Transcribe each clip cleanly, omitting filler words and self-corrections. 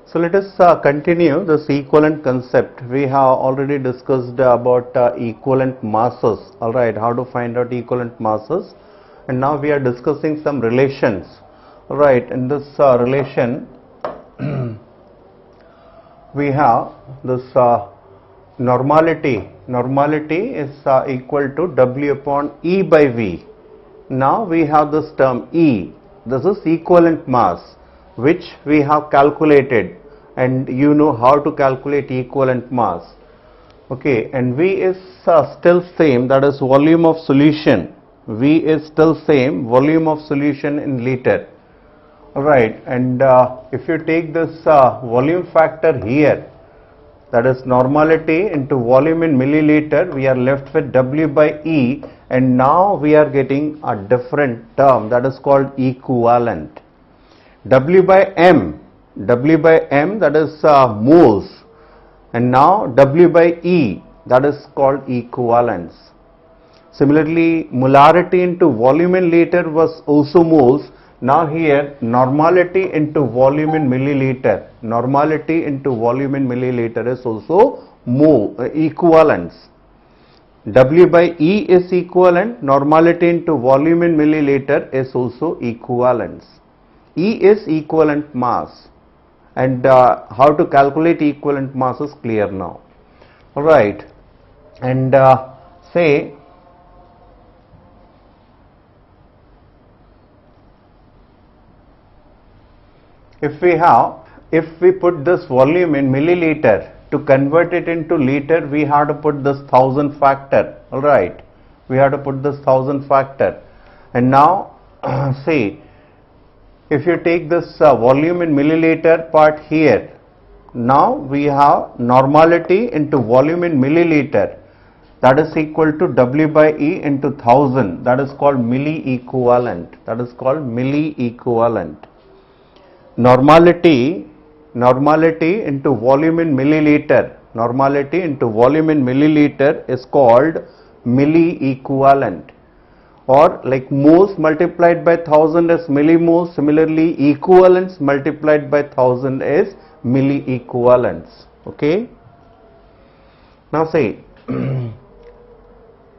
So let us continue this equivalent concept. We have already discussed about equivalent masses. Alright, how to find out equivalent masses, and now we are discussing some relations. Alright, in this relation we have this normality. Normality is equal to W upon E by V. Now we have this term E. This is equivalent mass, which we have calculated, and you know how to calculate equivalent mass. Okay, and V is still same, that is volume of solution. V is still same, volume of solution in liter. Alright, and if you take this volume factor here, that is normality into volume in milliliter, we are left with W by E, and now we are getting a different term that is called equivalent. W by M, that is moles, and now W by E, that is called equivalence. Similarly, molarity into volume in liter was also moles. Now here normality into volume in milliliter, normality into volume in milliliter is also equivalence. W by E is equivalent, normality into volume in milliliter is also equivalence. E is equivalent mass, and how to calculate equivalent mass is clear now. Alright, and say if we put this volume in milliliter, to convert it into liter we have to put this 1000 factor. Alright, we have to put this 1000 factor, and now see, if you take this volume in milliliter part here, now we have normality into volume in milliliter, that is equal to W by E into 1000, that is called milli-equivalent, that is called milli-equivalent. Normality into volume in milliliter, normality into volume in milliliter is called milli-equivalent, or like moles multiplied by 1000 is millimoles. Similarly, equivalence multiplied by 1000 is milli-equivalence. Okay, now say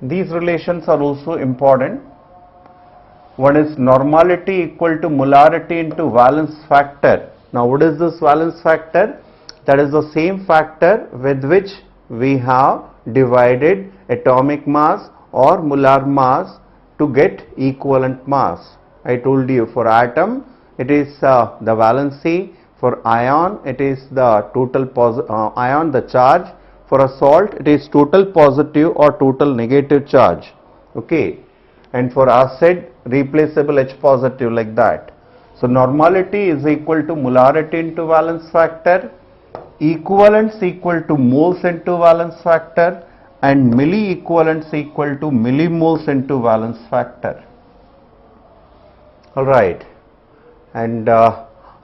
these relations are also important. One is normality equal to molarity into valence factor. Now what is this valence factor? That is the same factor with which we have divided atomic mass or molar mass to get equivalent mass. I told you, for atom it is the valency, for ion it is the total ion, the charge, for a salt it is total positive or total negative charge. Okay, and for acid replaceable H positive, like that. So normality is equal to molarity into valence factor, equivalence equal to moles into valence factor, and milli-equivalence equal to millimoles into valence factor. Alright, and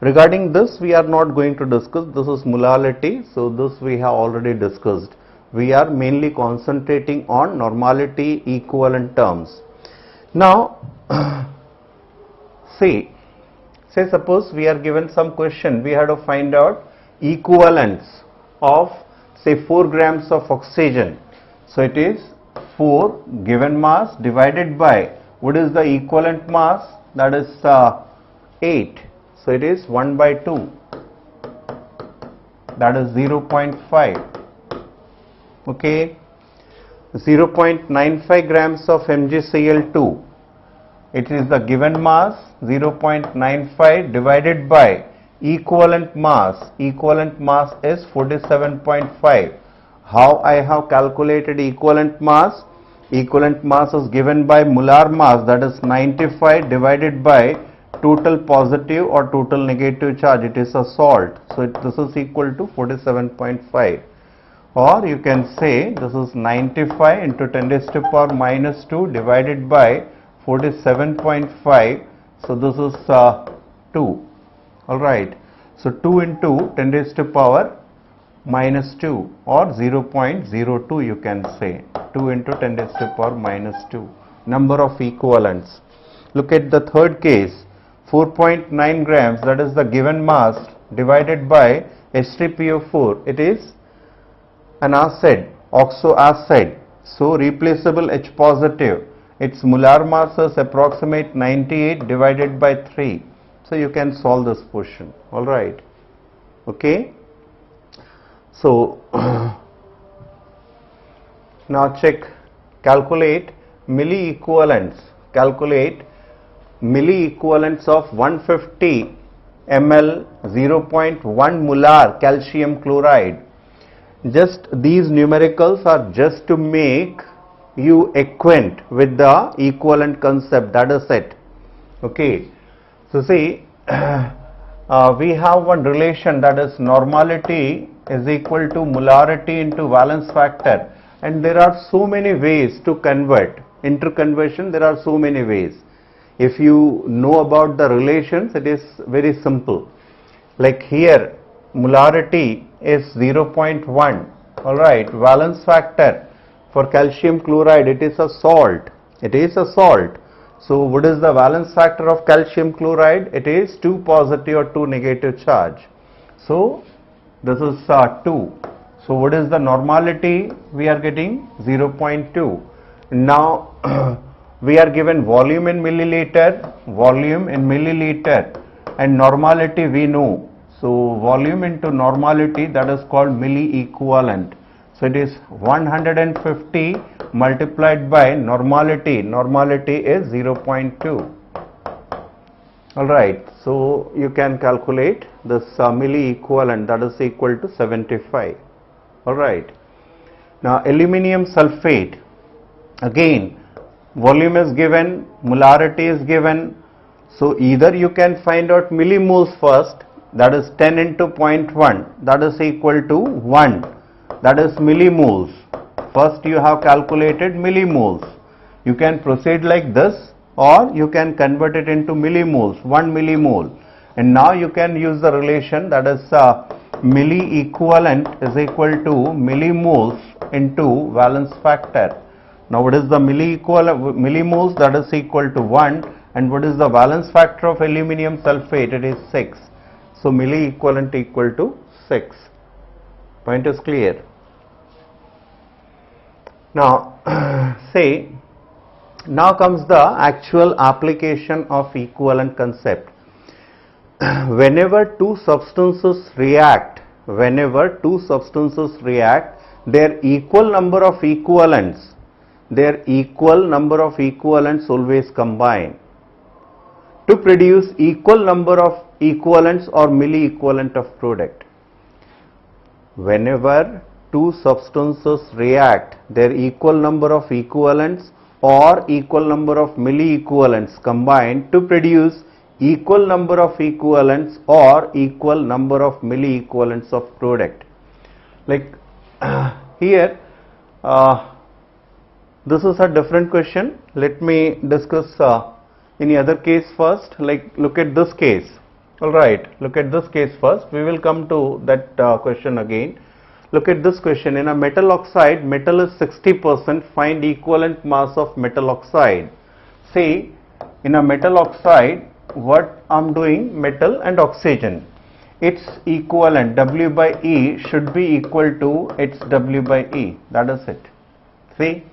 regarding this we are not going to discuss. This is molality, so this we have already discussed. We are mainly concentrating on normality equivalent terms. Now say suppose we are given some question, we have to find out equivalence of say 4 grams of oxygen. So it is 4 given mass divided by, what is the equivalent mass? That is 8. So it is 1 by 2, that is 0.5. Okay, 0.95 grams of MgCl2. It is the given mass, 0.95 divided by equivalent mass. Equivalent mass is 47.5. How I have calculated equivalent mass? Equivalent mass is given by molar mass, that is 95 divided by total positive or total negative charge. It is a salt, so this is equal to 47.5. Or you can say this is 95 into 10 raised to power minus 2 divided by 47.5. So this is 2. Alright, so 2 into 10 raised to power minus 2, or 0.02 you can say. 2 into 10 raised to power minus 2. Number of equivalents. Look at the third case. 4.9 grams, that is the given mass, divided by H3PO4, it is an acid, oxoacid. So replaceable H positive, its molar masses approximate 98 divided by 3. So you can solve this portion. Alright. Okay. So now check, calculate milli equivalents. Calculate milli equivalents of 150 ml 0.1 molar calcium chloride. Just these numericals are just to make you acquaint with the equivalent concept, that is it. Okay. So see, we have one relation, that is normality is equal to molarity into valence factor, and there are so many ways to convert. Interconversion, there are so many ways. If you know about the relations, it is very simple. Like here, molarity is 0.1. Alright, valence factor for calcium chloride, it is a salt. It is a salt. So what is the valence factor of calcium chloride? It is 2 positive or 2 negative charge. So this is 2. So what is the normality? We are getting 0.2. Now we are given volume in milliliter, and normality we know. So volume into normality, that is called milli equivalent. So it is 150 multiplied by normality. Normality is 0.2. Alright, so you can calculate this milli equivalent, that is equal to 75. Alright. Now aluminium sulfate, again volume is given, molarity is given. So either you can find out millimoles first, that is 10 into 0.1, that is equal to 1, that is millimoles. First you have calculated millimoles. You can proceed like this, or you can convert it into millimoles, 1 millimole. And now you can use the relation, that is milli equivalent is equal to millimoles into valence factor. Now what is the milli equivalent, millimoles, that is equal to 1, and what is the valence factor of aluminium sulfate? It is 6. So milli equivalent equal to 6. Point is clear. Now say, now comes the actual application of equivalent concept. Whenever two substances react, their equal number of equivalents always combine to produce equal number of equivalents or milli equivalent of product. Whenever two substances react, their equal number of equivalents or equal number of milli equivalents combine to produce equal number of equivalents or equal number of milli equivalents of product. Like here, this is a different question. Let me discuss any other case first. Like look at this case. Alright, look at this case first. We will come to that question again. Look at this question. In a metal oxide, metal is 60%. Find equivalent mass of metal oxide. See, in a metal oxide, what I am doing, metal and oxygen, its equivalent W by E should be equal to its W by E. That is it. See,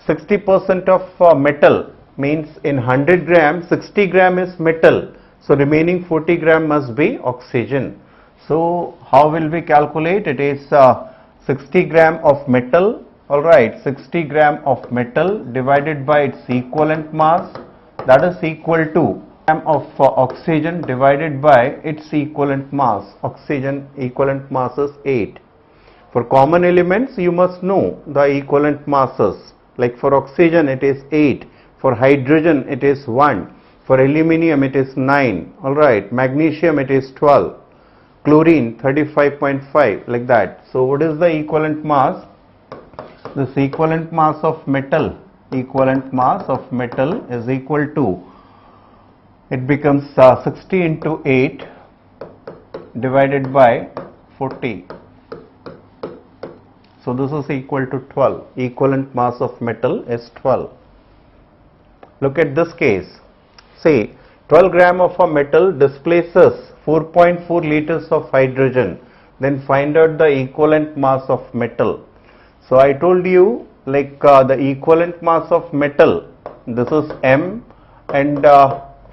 60% of metal means in 100 gram, 60 gram is metal. So remaining 40 gram must be oxygen. So how will we calculate? It is 60 gram of metal. Alright, 60 gram of metal divided by its equivalent mass, that is equal to gram of oxygen divided by its equivalent mass. Oxygen equivalent mass is 8. For common elements you must know the equivalent masses. Like for oxygen it is 8, for hydrogen it is 1, for aluminium it is 9, alright, magnesium it is 12, chlorine 35.5, like that. So what is the equivalent mass? This equivalent mass of metal is equal to, it becomes 60 into 8 divided by 40. So this is equal to 12. Equivalent mass of metal is 12. Look at this case. Say 12 gram of a metal displaces 4.4 liters of hydrogen, then find out the equivalent mass of metal. So I told you, like the equivalent mass of metal, this is M, and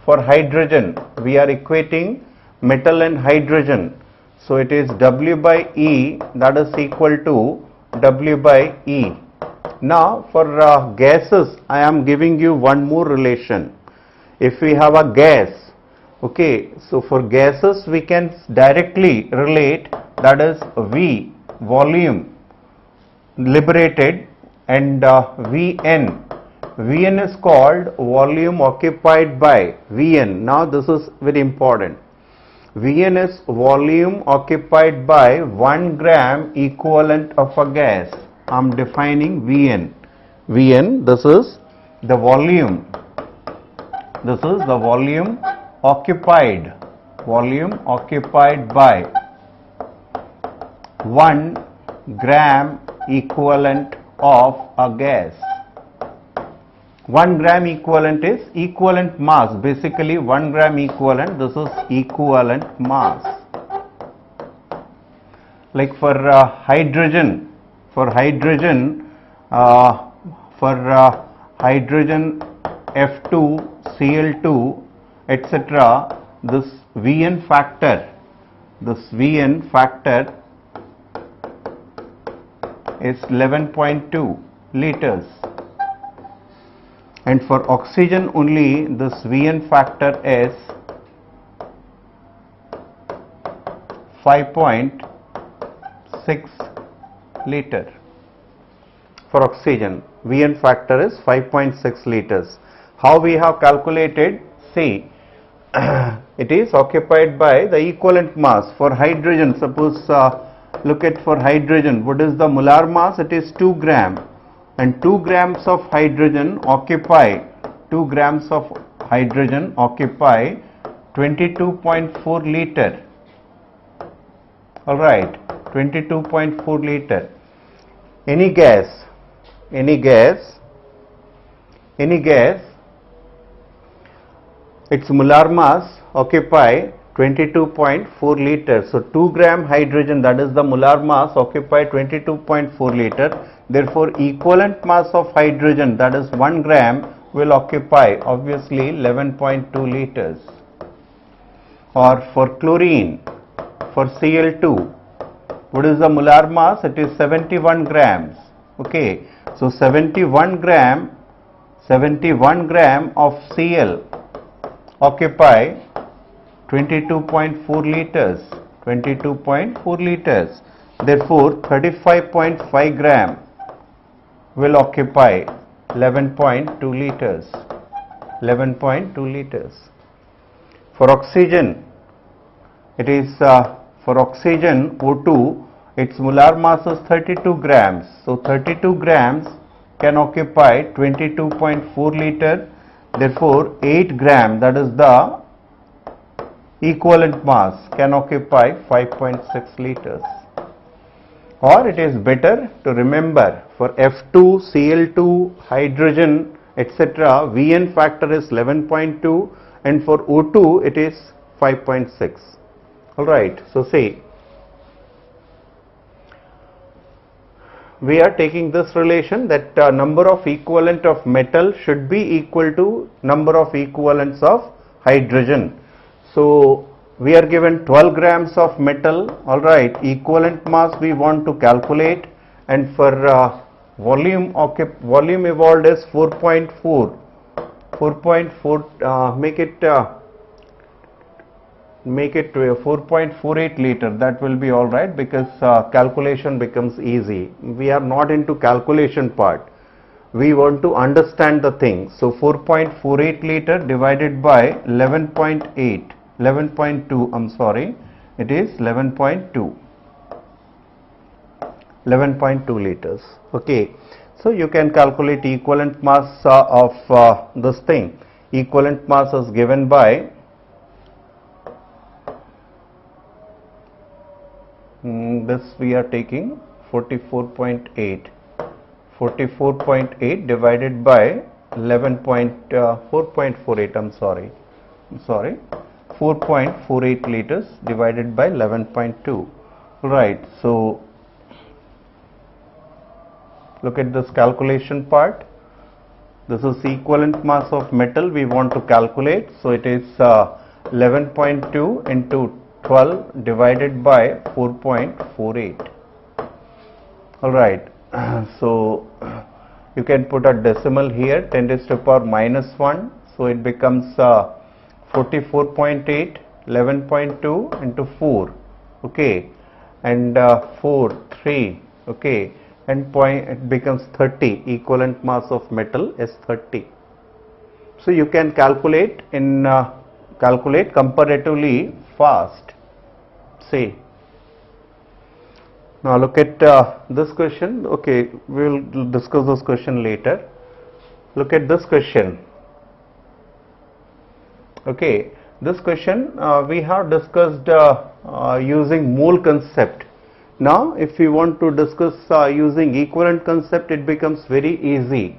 for hydrogen we are equating metal and hydrogen, so it is W by E, that is equal to W by E. Now for gases I am giving you one more relation. If we have a gas, okay, so for gases we can directly relate, that is V, volume liberated, and Vn. Vn is called volume occupied by Vn. Now this is very important. Vn is volume occupied by 1 gram equivalent of a gas. I am defining Vn. Vn, this is the volume. This is the volume occupied by 1 gram equivalent of a gas. 1 gram equivalent is equivalent mass, basically 1 gram equivalent, this is equivalent mass. Like for hydrogen F2, Cl2, etc., this Vn factor is 11.2 liters, and for oxygen only this Vn factor is 5.6 liter. For oxygen Vn factor is 5.6 liters. How we have calculated? See, it is occupied by the equivalent mass. For hydrogen, suppose look at for hydrogen, what is the molar mass? It is 2 gram, and 2 grams of hydrogen occupy 22.4 liter. All right, 22.4 liter. Any gas, its molar mass occupy 22.4 liters. So 2 gram hydrogen, that is the molar mass, occupy 22.4 liter. Therefore equivalent mass of hydrogen, that is 1 gram, will occupy obviously 11.2 liters. Or for chlorine, for Cl2, what is the molar mass? It is 71 grams. Okay, so 71 gram of Cl occupy 22.4 liters. Therefore 35.5 gram will occupy 11.2 liters. For oxygen, it is for oxygen O2, its molar mass is 32 grams. So 32 grams can occupy 22.4 liter. Therefore 8 gram, that is the equivalent mass, can occupy 5.6 liters. Or it is better to remember, for F2, Cl2, hydrogen, etc., Vn factor is 11.2, and for O2 it is 5.6. Alright, so say we are taking this relation that number of equivalent of metal should be equal to number of equivalents of hydrogen. So we are given 12 grams of metal. Alright, equivalent mass we want to calculate, and for volume evolved is 4.4, make it 4.48 liter. That will be all right, because calculation becomes easy. We are not into calculation part, we want to understand the thing. So 4.48 liter divided by 11.2, I'm sorry, it is 11.2 liters. Okay, so you can calculate equivalent mass of this thing. Equivalent mass is given by this we are taking 44.8 divided by 4.48, I'm sorry, 4.48 liters divided by 11.2. Right, so look at this calculation part. This is equivalent mass of metal we want to calculate. So it is 11.2 into 12 divided by 4.48. Alright, so you can put a decimal here, 10 raised to the power minus 1. So it becomes 44.8, 11.2 into 4. Okay, and 4, 3. Okay, and it becomes 30. Equivalent mass of metal is 30. So you can calculate comparatively fast. See, now look at this question. Okay, we will discuss this question later. Look at this question. Okay, this question we have discussed using mole concept. Now if we want to discuss using equivalent concept, it becomes very easy.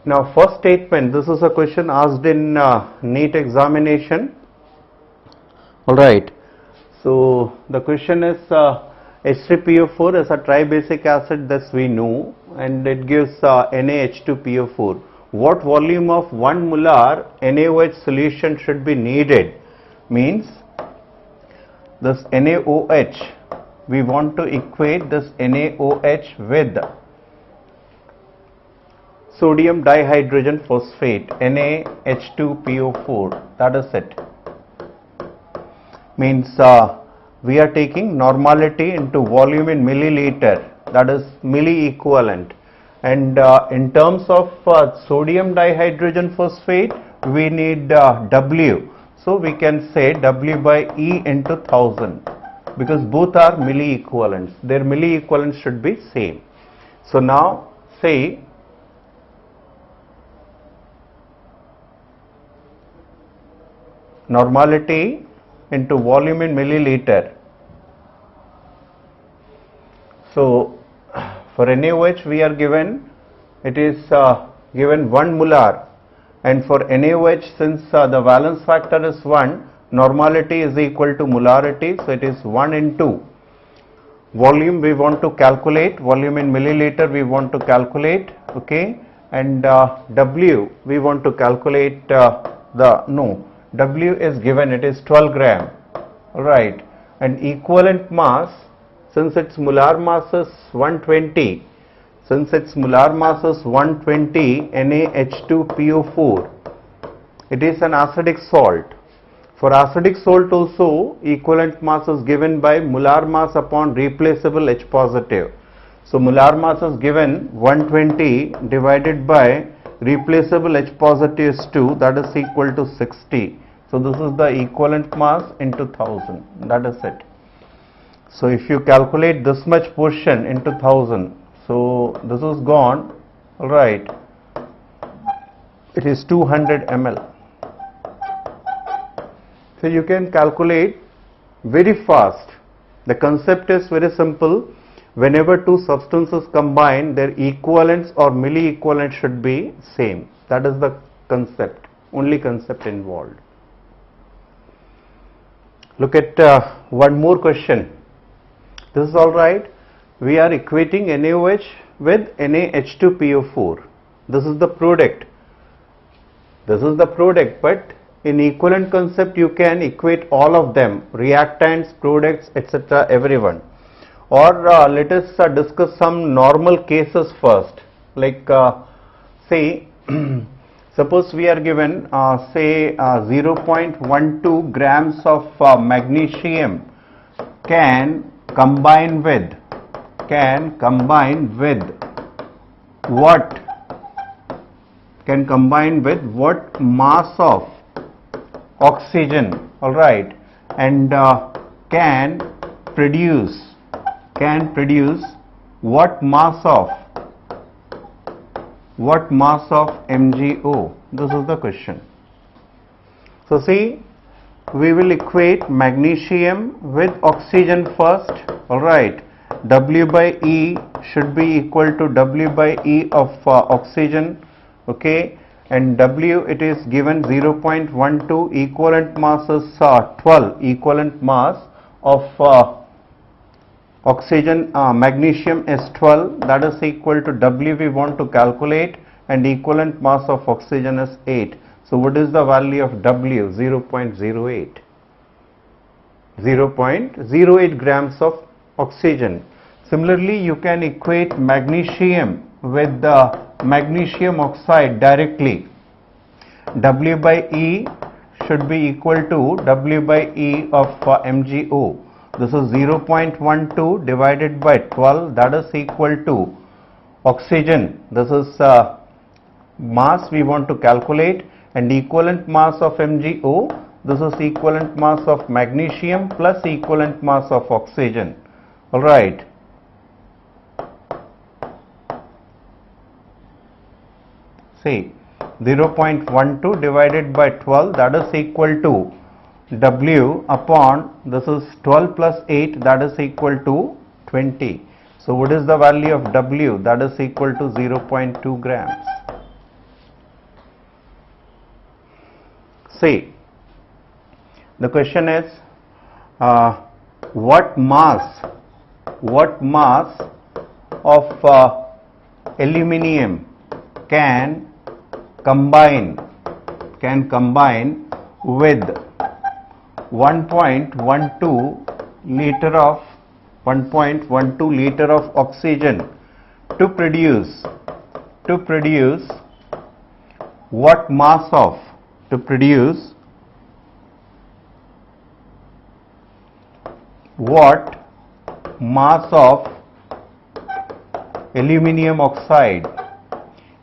Now first statement, this is a question asked in NEET examination. Alright, so the question is H3PO4 is a tribasic acid, this we know, and it gives NaH2PO4. What volume of 1 molar NaOH solution should be needed? Means this NaOH, we want to equate this NaOH with sodium dihydrogen phosphate, NaH2PO4, that is it. Means we are taking normality into volume in milliliter, that is milli equivalent, and in terms of sodium dihydrogen phosphate we need W, so we can say W by E into 1000, because both are milli equivalents, their milli equivalents should be same. So now say normality into volume in milliliter. So for NaOH we are given, it is given 1 molar, and for NaOH, since the valence factor is 1, normality is equal to molarity, so it is 1 into volume we want to calculate, volume in milliliter we want to calculate, okay, and W we want to calculate W is given, it is 12 gram, right, and equivalent mass, since its molar mass is 120, NaH2PO4, it is an acidic salt. For acidic salt also, equivalent mass is given by molar mass upon replaceable H positive. So molar mass is given 120 divided by replaceable H positive is 2, that is equal to 60. So this is the equivalent mass into 1000, that is it. So if you calculate this much portion into 1000, so this is gone, alright, it is 200 ml. So you can calculate very fast. The concept is very simple. Whenever two substances combine, their equivalents or milli equivalent should be same. That is the concept, only concept involved. Look at one more question. This is alright. We are equating NaOH with NaH2PO4. This is the product. But in equivalent concept you can equate all of them, reactants, products, etc., everyone. Or let us discuss some normal cases first, like say suppose we are given say 0.12 grams of magnesium can combine with what mass of oxygen, alright, and can produce what mass of MgO? This is the question. So see, we will equate magnesium with oxygen first, alright. W by E should be equal to W by E of oxygen, okay, and W it is given 0.12, equivalent mass is 12, equivalent mass of oxygen, magnesium is 12, that is equal to W we want to calculate, and equivalent mass of oxygen is 8. So what is the value of W? 0.08. 0.08 grams of oxygen. Similarly, you can equate magnesium with the magnesium oxide directly. W by E should be equal to W by E of MgO. This is 0.12 divided by 12, that is equal to oxygen. This is mass we want to calculate, and equivalent mass of MgO, this is equivalent mass of magnesium plus equivalent mass of oxygen. Alright. See, 0.12 divided by 12, that is equal to W upon, this is 12 plus 8, that is equal to 20. So what is the value of W? That is equal to 0.2 grams. See, the question is what mass of aluminium can combine with 1.12 liter of oxygen to produce what mass of aluminium oxide.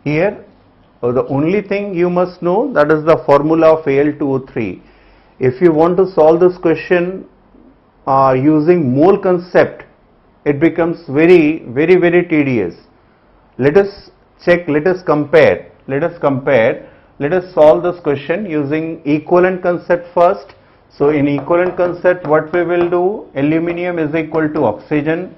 Here the only thing you must know, that is the formula of Al2O3. If you want to solve this question using mole concept, it becomes very tedious. Let us check, let us compare, let us solve this question using equivalent concept first. So in equivalent concept, what we will do, aluminium is equal to oxygen,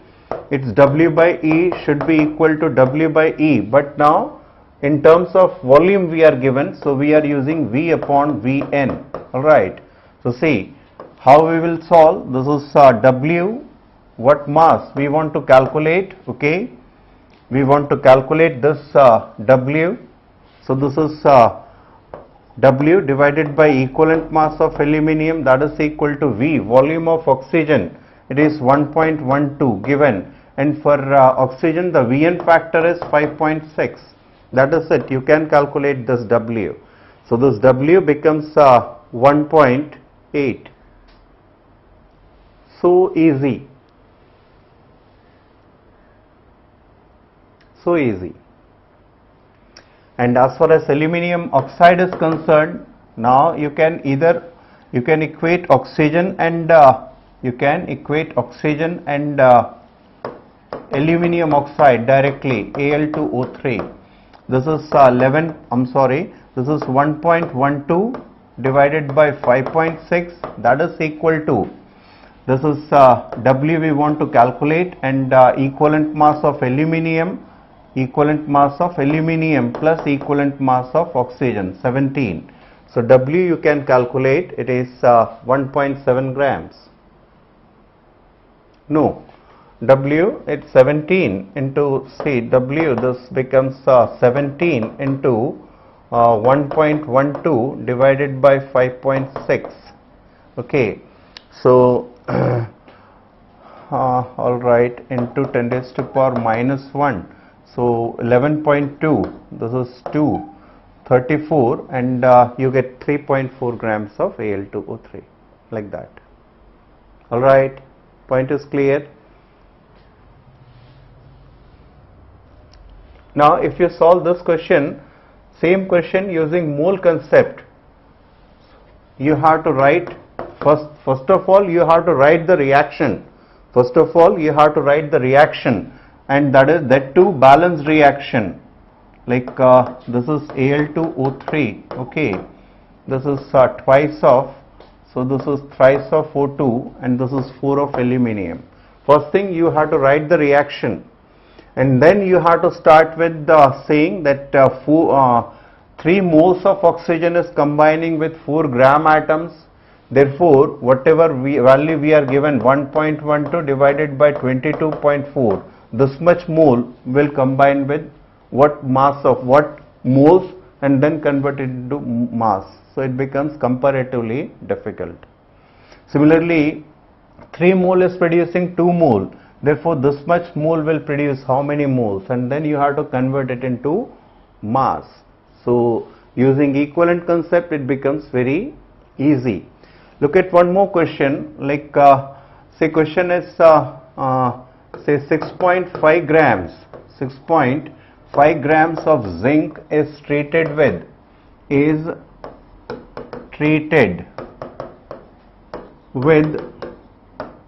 its W by E should be equal to W by E, but now in terms of volume we are given, so we are using V upon Vn. Alright, so see how we will solve. This is W, what mass we want to calculate. Okay, we want to calculate this W, so this is W divided by equivalent mass of aluminium, that is equal to V, volume of oxygen, it is 1.12 given, and for oxygen the Vn factor is 5.6. That is it, you can calculate this W. So this W becomes 1.8. So easy. So easy. And as far as aluminium oxide is concerned, now you can equate oxygen and aluminium oxide directly, Al2O3. This is 1.12 divided by 5.6, that is equal to, this is W we want to calculate, and equivalent mass of aluminium plus equivalent mass of oxygen, 17. So W you can calculate, it is 1.7 grams. No, W it's 17 into, see W, this becomes 17 into 1.12 divided by 5.6. Okay, so alright, into 10 raised to power minus 1, so 11.2, this is 2, 34, and you get 3.4 grams of Al2O3, like that. Alright, point is clear. Now if you solve this question, same question using mole concept, you have to write, first of all you have to write the reaction. And that too balanced reaction, like this is Al2O3, okay, this is twice of, so this is thrice of O2, and this is 4 of aluminium. First thing you have to write the reaction, and then you have to start with saying that 3 moles of oxygen is combining with 4 gram atoms. Therefore, whatever value we are given, 1.12 divided by 22.4, this much mole will combine with what mass of what moles and then convert it into mass. So it becomes comparatively difficult. Similarly, 3 mole is producing 2 mole. Therefore, this much mole will produce how many moles, and then you have to convert it into mass. So using equivalent concept, it becomes very easy. Look at one more question, like say question is say 6.5 grams, 6.5 grams of zinc is treated with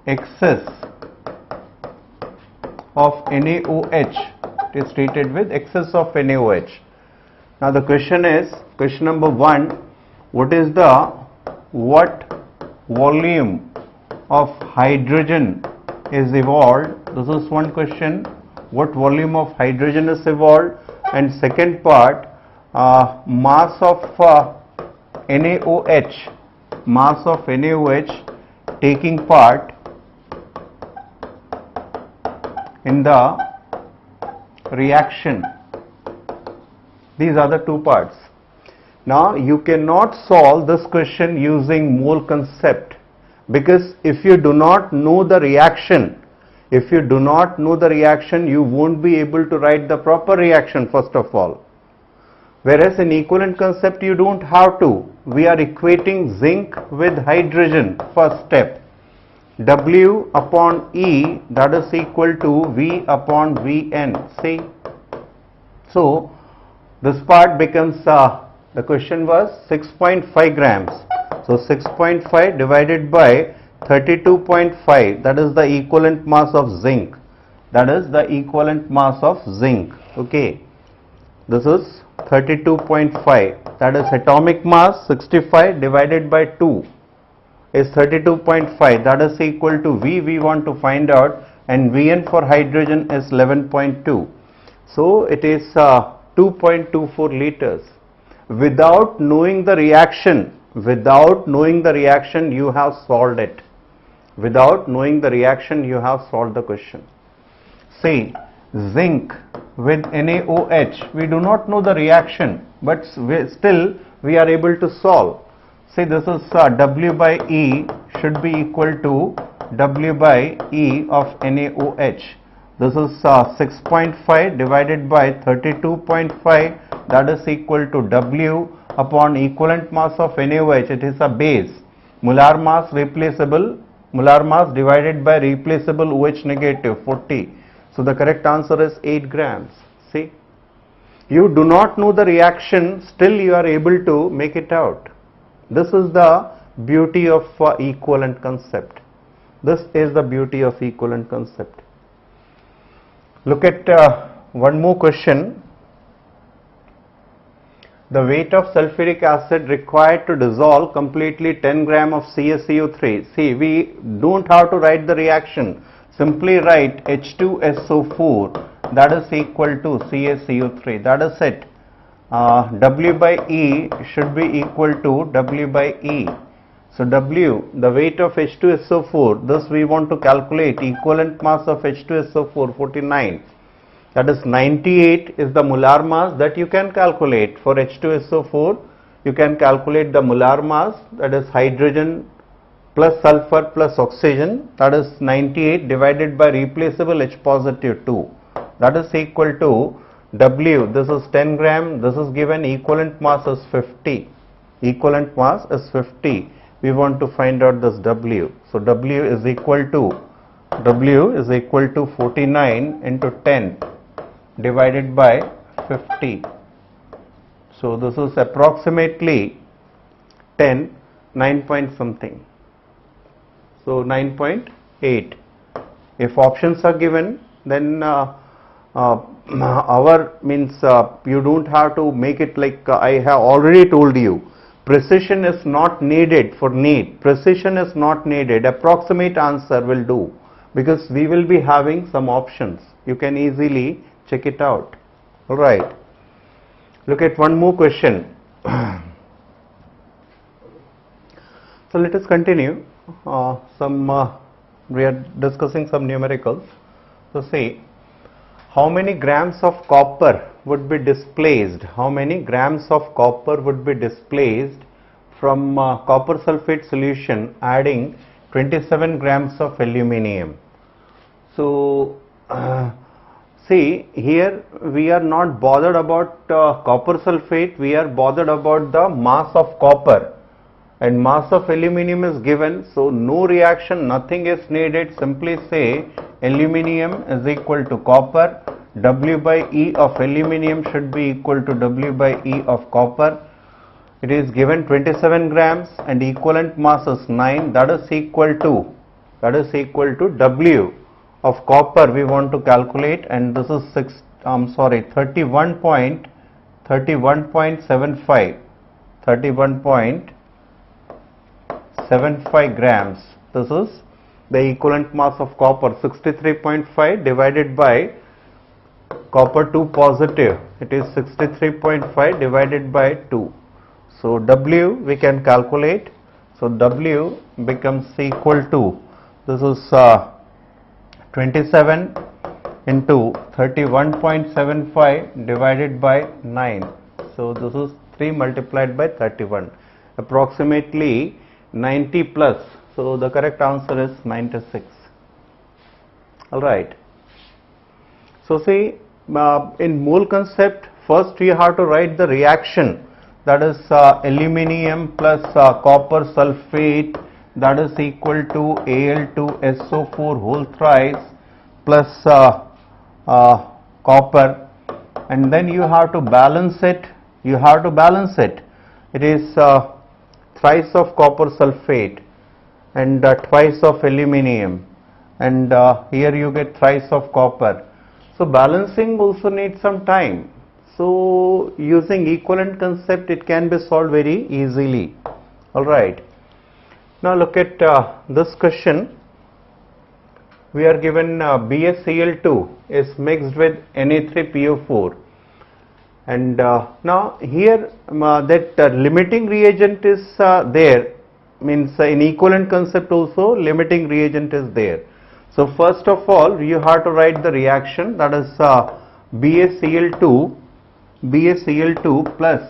excess of NaOH. It is treated with excess of NaOH. Now the question is, question number 1, what volume of hydrogen is evolved? This is one question. What volume of hydrogen is evolved? And second part, mass of NaOH, taking part in the reaction. These are the two parts. Now you cannot solve this question using mole concept, because if you do not know the reaction, you won't be able to write the proper reaction first of all. Whereas in equivalent concept you don't have to. We are equating zinc with hydrogen. First step, W upon E, that is equal to V upon Vn. See, so this part becomes the question was 6.5 grams. So 6.5 divided by 32.5, that is the equivalent mass of zinc. Okay, this is 32.5, that is atomic mass. 65 divided by 2 is 32.5, that is equal to V, we want to find out, and Vn for hydrogen is 11.2. So it is 2.24 liters. Without knowing the reaction, you have solved it. Without knowing the reaction, you have solved the question. Say zinc with NaOH, we do not know the reaction, but still we are able to solve. Say this is W by E should be equal to W by E of NaOH. This is 6.5 divided by 32.5, that is equal to W upon equivalent mass of NaOH. It is a base. Molar mass divided by replaceable OH negative, 40. So the correct answer is 8 grams. See, you do not know the reaction, still you are able to make it out. This is the beauty of equivalent concept. Look at one more question. The weight of sulfuric acid required to dissolve completely 10 gram of CaCO3. See, we don't have to write the reaction. Simply write H2SO4, that is equal to CaCO3. That is it. W by E should be equal to W by E. So W, the weight of H2SO4, this we want to calculate. Equivalent mass of H2SO4, 49. That is 98 is the molar mass that you can calculate. For H2SO4, you can calculate the molar mass, that is hydrogen plus sulfur plus oxygen, that is 98 divided by replaceable H positive 2. That is equal to W, this is 10 gram, this is given, equivalent mass is 50. We want to find out this W. So W is equal to 49 into 10 divided by 50. So this is approximately 10, 9 point something. So 9.8. If options are given, then you don't have to make it like I have already told you. Precision is not needed for NEET. Approximate answer will do, because we will be having some options. You can easily check it out. Alright. Look at one more question. So let us continue. We are discussing some numericals. So see, how many grams of copper would be displaced? How many grams of copper would be displaced from copper sulfate solution adding 27 grams of aluminium? So see, here we are not bothered about copper sulfate, we are bothered about the mass of copper, and mass of aluminium is given, so no reaction, nothing is needed. Simply say aluminium is equal to copper, W by E of aluminium should be equal to W by E of copper. It is given 27 grams and equivalent mass is 9, that is equal to W of copper we want to calculate, and this is 31.75 grams. This is the equivalent mass of copper. 63.5 divided by copper 2 positive, it is 63.5 divided by 2. So W we can calculate. So W becomes equal to, this is 27 into 31.75 divided by 9. So this is 3 multiplied by 31, approximately 90 plus. So the correct answer is 96. Alright. So see, in mole concept, first you have to write the reaction, that is aluminium plus copper sulfate, that is equal to Al2SO4 whole thrice plus copper, and then you have to balance it. It is thrice of copper sulfate and twice of aluminium, and here you get thrice of copper. So balancing also needs some time. So using equivalent concept, it can be solved very easily. Alright. Now look at this question. We are given BaCl2 is mixed with Na3PO4, and now here that limiting reagent is there, means in equivalent concept also limiting reagent is there. So first of all you have to write the reaction, that is BaCl2 plus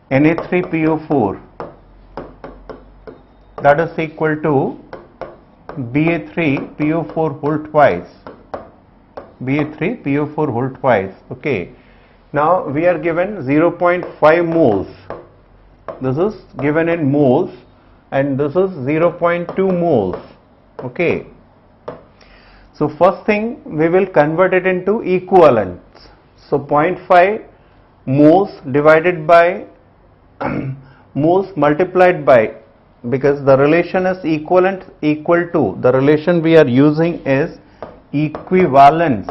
Na3PO4, that is equal to Ba3PO4 whole twice. Okay. Now we are given 0.5 moles. This is given in moles, and this is 0.2 moles. Okay. So first thing, we will convert it into equivalents. So 0.5 moles divided by moles multiplied by, because the relation is equivalent equal to, the relation we are using is equivalence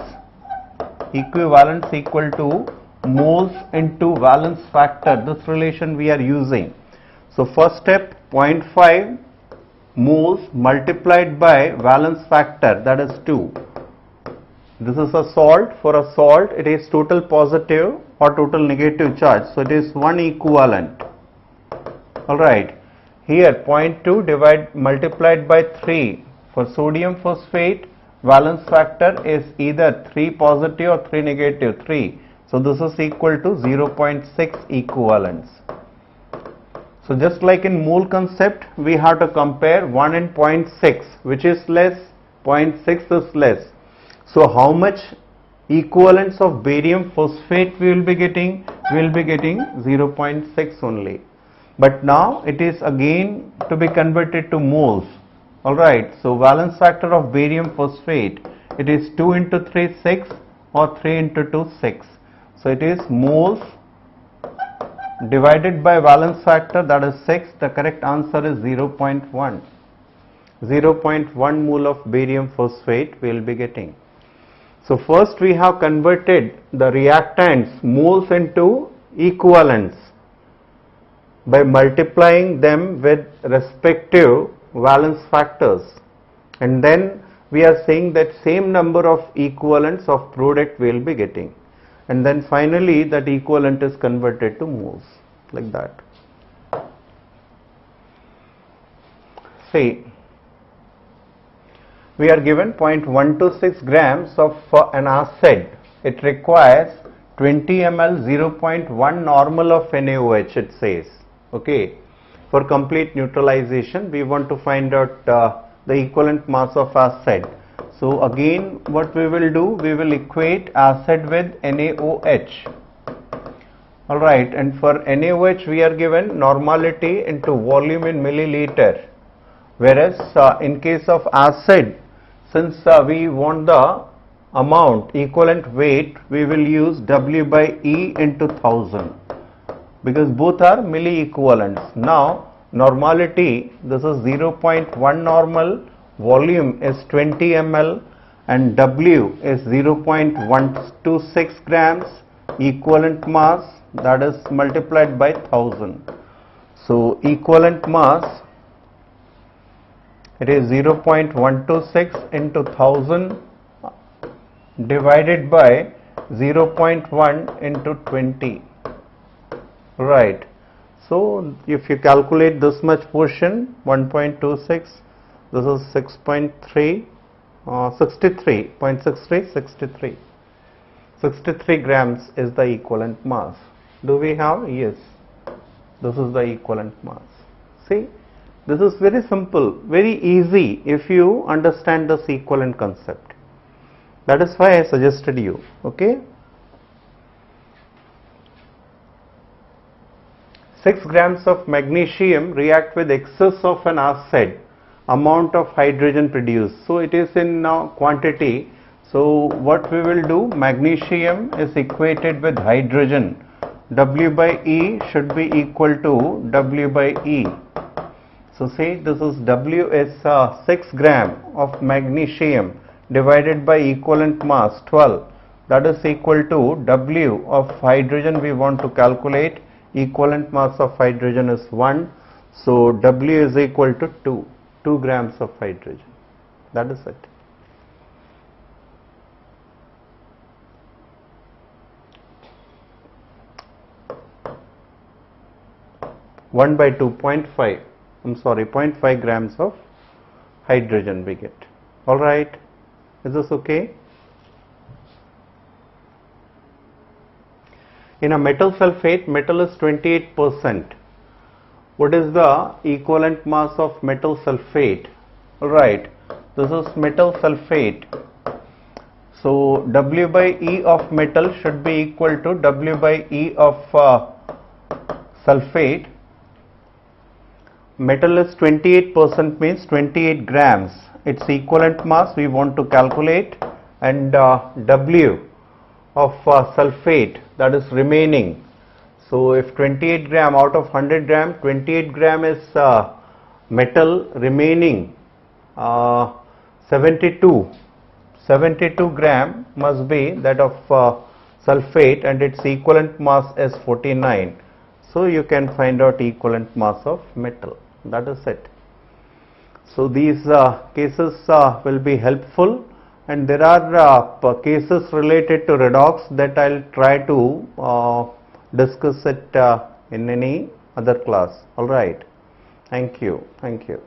equal to moles into valence factor. This relation we are using. So first step, 0.5 moles multiplied by valence factor, that is 2. This is a salt. For a salt it is total positive or total negative charge, so it is 1 equivalent. Alright. Here 0.2 multiplied by 3. For sodium phosphate, valence factor is either 3 positive or 3 negative, 3. So this is equal to 0.6 equivalents. So just like in mole concept, we have to compare 1 and 0.6, which is less, 0.6 is less. So how much equivalents of barium phosphate we will be getting? We will be getting 0.6 only. But now it is again to be converted to moles. Alright, so valence factor of barium phosphate, it is 2 into 3, 6, or 3 into 2, 6. So it is moles divided by valence factor, that is 6. The correct answer is 0.1. 0.1 mole of barium phosphate we will be getting. So first we have converted the reactants moles into equivalents by multiplying them with respective valence factors, and then we are saying that same number of equivalents of product we will be getting. and then finally that equivalent is converted to moles, like that. See, we are given 0.126 grams of an acid. It requires 20 ml 0.1 normal of NaOH, it says. Okay, for complete neutralization we want to find out the equivalent mass of acid. So again what we will do, we will equate acid with NaOH. Alright, and for NaOH we are given normality into volume in milliliter, whereas in case of acid, since we want the amount, equivalent weight, we will use W by E into 1000, because both are milli equivalents. Now normality, this is 0.1 normal, volume is 20 ml, and W is 0.126 grams, equivalent mass, that is multiplied by 1000. So equivalent mass, it is 0.126 into 1000 divided by 0.1 into 20. Right. So if you calculate this much portion, 1.26, this is 6.3, 63.63, 63 grams is the equivalent mass. Do we have? Yes. This is the equivalent mass. See, this is very simple, very easy if you understand this equivalent concept. That is why I suggested you. Okay. 6 grams of magnesium react with excess of an acid, amount of hydrogen produced. So it is in quantity. So what we will do, magnesium is equated with hydrogen. W by E should be equal to W by E. So say this is W is 6 gram of magnesium divided by equivalent mass 12, that is equal to W of hydrogen we want to calculate. Equivalent mass of hydrogen is 1, so W is equal to 2 grams of hydrogen. That is it. One by 2.5. I'm sorry, 0.5 grams of hydrogen we get. All right. Is this okay? In a metal sulfate, metal is 28%. What is the equivalent mass of metal sulfate? Alright, this is metal sulfate. So W by E of metal should be equal to W by E of sulfate. Metal is 28%, means 28 grams. Its equivalent mass we want to calculate, and W of sulfate, that is remaining. So if 28 gram out of 100 gram, 28 gram is metal, remaining 72 gram must be that of sulfate, and its equivalent mass is 49. So you can find out equivalent mass of metal. That is it. So these cases will be helpful, and there are cases related to redox that I'll try to discuss it in any other class. All right. Thank you. Thank you.